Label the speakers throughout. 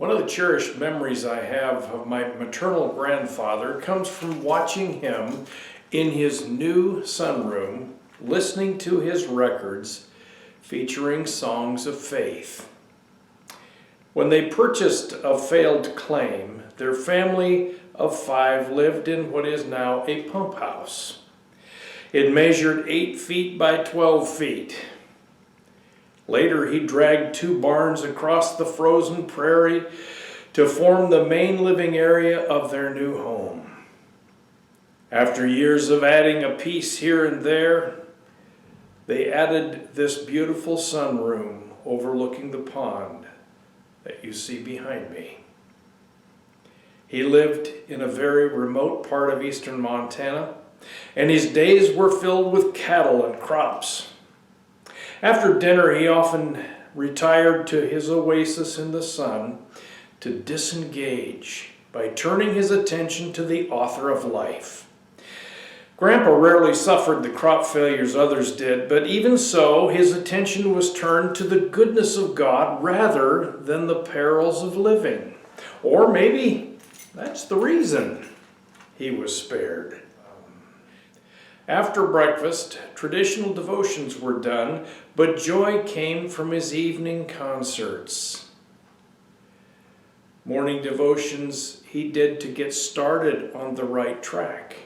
Speaker 1: One of the cherished memories I have of my maternal grandfather comes from watching him in his new sunroom, listening to his records featuring songs of faith. When they purchased a failed claim, their family of 5 lived in what is now a pump house. It measured 8 feet by 12 feet. Later, he dragged 2 barns across the frozen prairie to form the main living area of their new home. After years of adding a piece here and there, they added this beautiful sunroom overlooking the pond that you see behind me. He lived in a very remote part of eastern Montana, and his days were filled with cattle and crops. After dinner, he often retired to his oasis in the sun to disengage by turning his attention to the author of life. Grandpa rarely suffered the crop failures others did, but even so, his attention was turned to the goodness of God rather than the perils of living. Or maybe that's the reason he was spared. After breakfast, traditional devotions were done, but joy came from his evening concerts. Morning devotions he did to get started on the right track.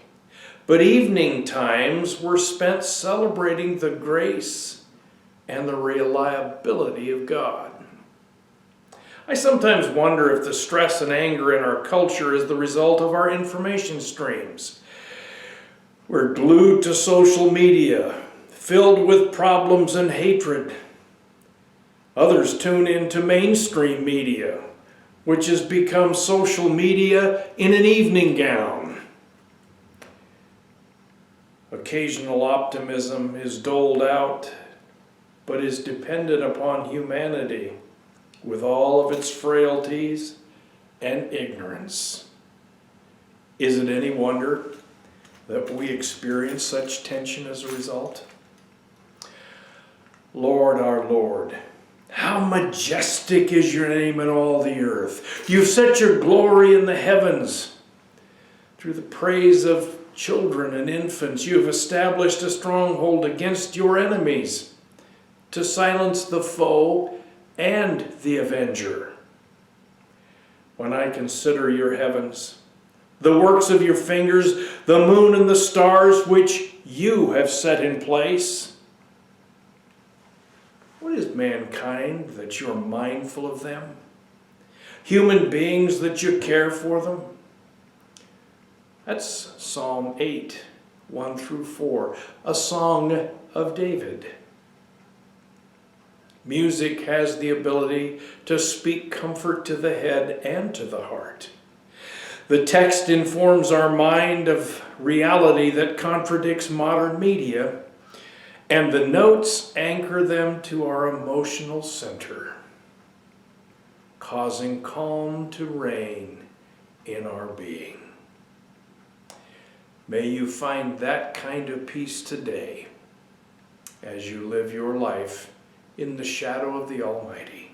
Speaker 1: But evening times were spent celebrating the grace and the reliability of God. I sometimes wonder if the stress and anger in our culture is the result of our information streams. We're glued to social media, filled with problems and hatred. Others tune into mainstream media, which has become social media in an evening gown. Occasional optimism is doled out, but is dependent upon humanity with all of its frailties and ignorance. Is it any wonder that we experience such tension as a result? Lord, our Lord, how majestic is your name in all the earth. You've set your glory in the heavens. Through the praise of children and infants, you have established a stronghold against your enemies to silence the foe and the avenger. When I consider your heavens, the works of your fingers, the moon and the stars which you have set in place. What is mankind that you're mindful of them? Human beings that you care for them? That's Psalm 8, 1 through 4, a song of David. Music has the ability to speak comfort to the head and to the heart. The text informs our mind of reality that contradicts modern media, and the notes anchor them to our emotional center, causing calm to reign in our being. May you find that kind of peace today as you live your life in the shadow of the Almighty.